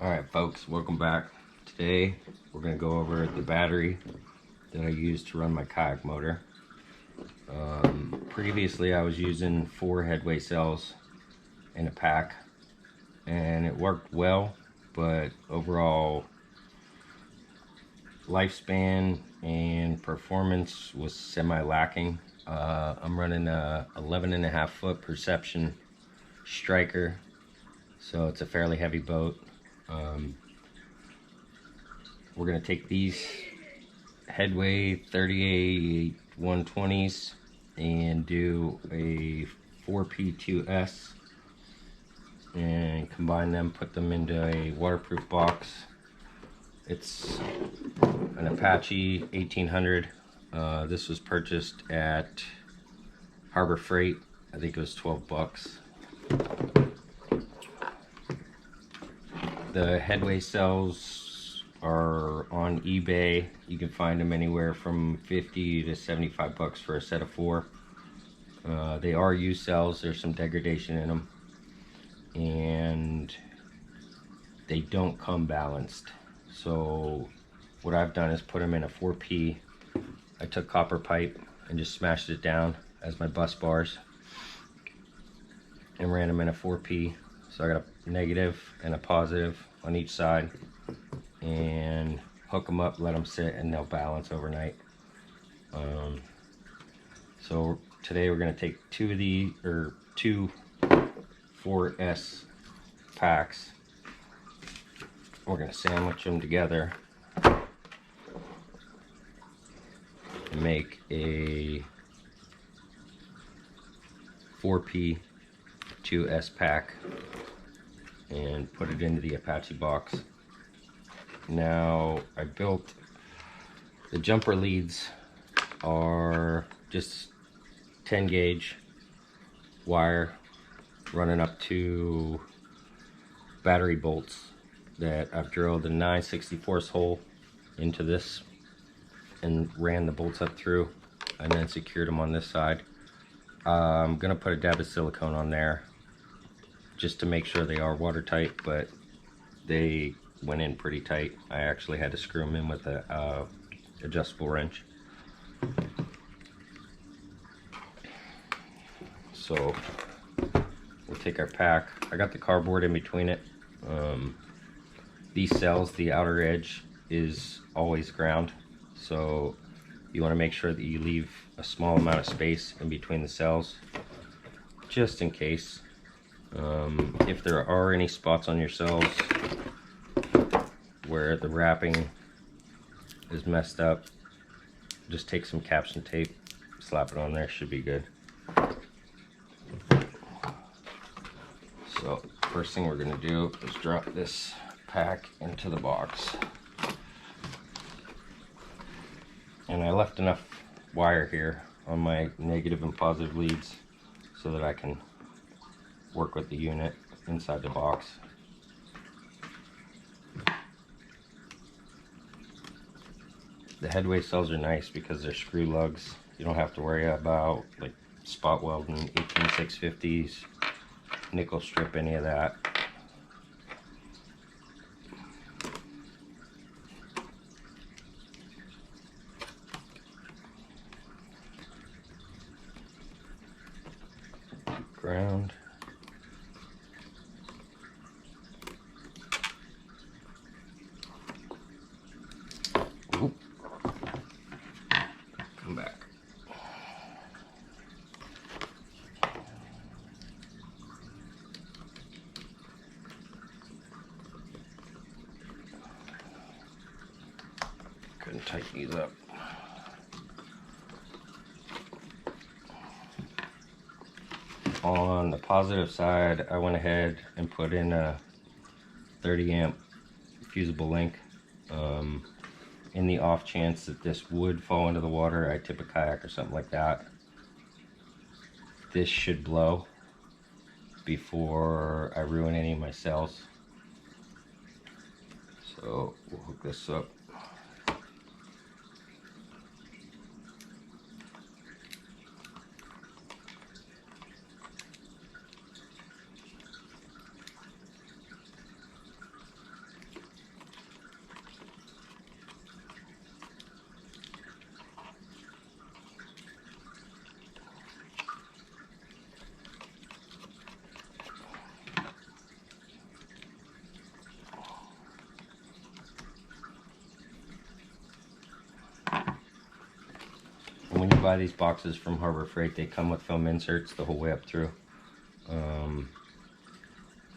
Alright folks, welcome back. Today we're going to go over the battery that I use to run my kayak motor. Previously I was using 4 Headway cells in a pack and it worked well, but overall lifespan and performance was semi-lacking. I'm running a 11.5 foot Perception Striker, so it's a fairly heavy boat. We're going to take these Headway 38 120s and do a 4P2S and combine them, put them into a waterproof box. It's an Apache 1800. This was purchased at Harbor Freight. I think it was 12 bucks. The Headway cells are on eBay. You can find them anywhere from 50 to 75 bucks for a set of 4. They are used cells. There's some degradation in them, and they don't come balanced. So what I've done is put them in a 4P. I took copper pipe and just smashed it down as my bus bars and ran them in a 4P. So I got a negative and a positive on each side, and hook them up, let them sit, and they'll balance overnight. So today we're going to take two 4S packs. We're going to sandwich them together and make a 4P 2S pack and put it into the Apache box. Now I built the jumper leads are just 10 gauge wire running up to battery bolts that I've drilled a 9/64 hole into this and ran the bolts up through and then secured them on this side. I'm gonna put a dab of silicone on there just to make sure they are watertight, but they went in pretty tight. I actually had to screw them in with a adjustable wrench. So we'll take our pack. I got the cardboard in between it. These cells, the outer edge is always ground, so you want to make sure that you leave a small amount of space in between the cells, just in case. If there are any spots on your cells where the wrapping is messed up, just take some caption tape, slap it on there, should be good. So first thing we're going to do is drop this pack into the box. And I left enough wire here on my negative and positive leads so that I can work with the unit inside the box. The Headway cells are nice because they're screw lugs. You don't have to worry about like spot welding 18650s, nickel strip, any of that. Ground. Oop. Come back. Couldn't tighten these up. On the positive side, I went ahead and put in a 30 amp fusible link. In the off chance that this would fall into the water, I tip a kayak or something like that, this should blow before I ruin any of my cells. So we'll hook this up. buy these boxes from Harbor Freight, they come with foam inserts the whole way up through.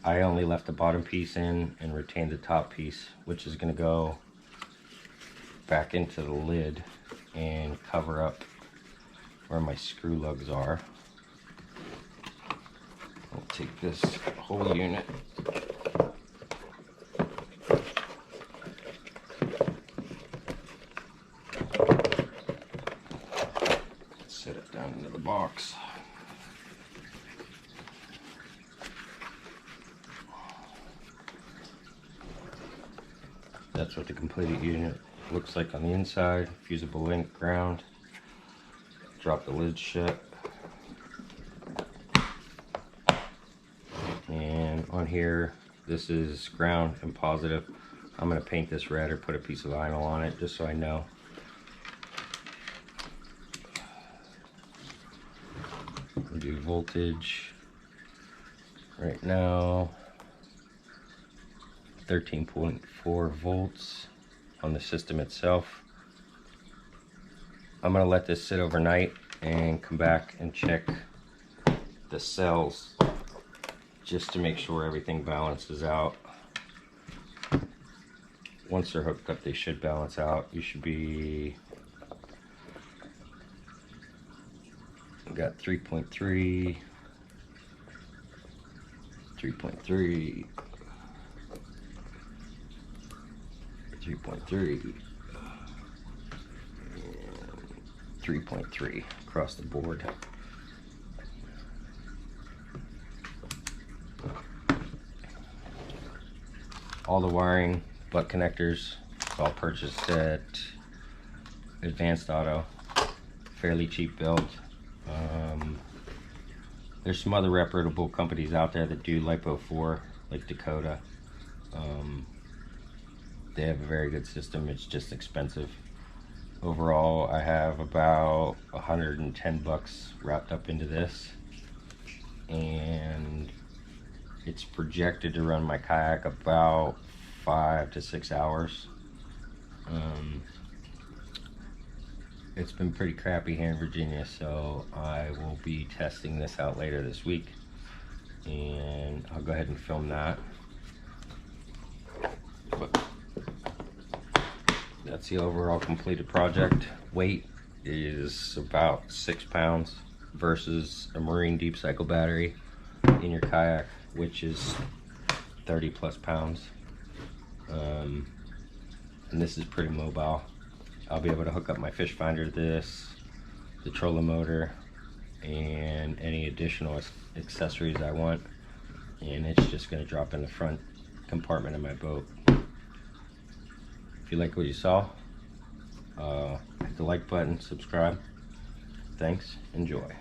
I only left the bottom piece in and retained the top piece, which is going to go back into the lid and cover up where my screw lugs are. I'll take this whole unit, set it down into the box. That's what the completed unit looks like on the inside. Fusible link, ground. Drop the lid shut. And on here, this is ground and positive. I'm going to paint this red or put a piece of vinyl on it just so I know. We'll do voltage right now. 13.4 volts on the system itself. I'm going to let this sit overnight and come back and check the cells just to make sure everything balances out. Once they're hooked up, they should balance out. You should be, we got 3.3, 3.3, 3.3, 3.3 across the board. All the wiring, butt connectors, all purchased at Advanced Auto. Fairly cheap build. There's some other reputable companies out there that do LifePo4, like Dakota. They have a very good system, it's just expensive. Overall, I have about 110 bucks wrapped up into this, and it's projected to run my kayak about 5 to 6 hours. It's been pretty crappy here in Virginia, so I will be testing this out later this week, and I'll go ahead and film that. But that's the overall completed project. Weight is about 6 pounds versus a marine deep cycle battery in your kayak, which is 30 plus pounds. And this is pretty mobile. I'll be able to hook up my fish finder to this, the trolling motor, and any additional accessories I want, and it's just going to drop in the front compartment of my boat. If you like what you saw, hit the like button, subscribe. Thanks, enjoy.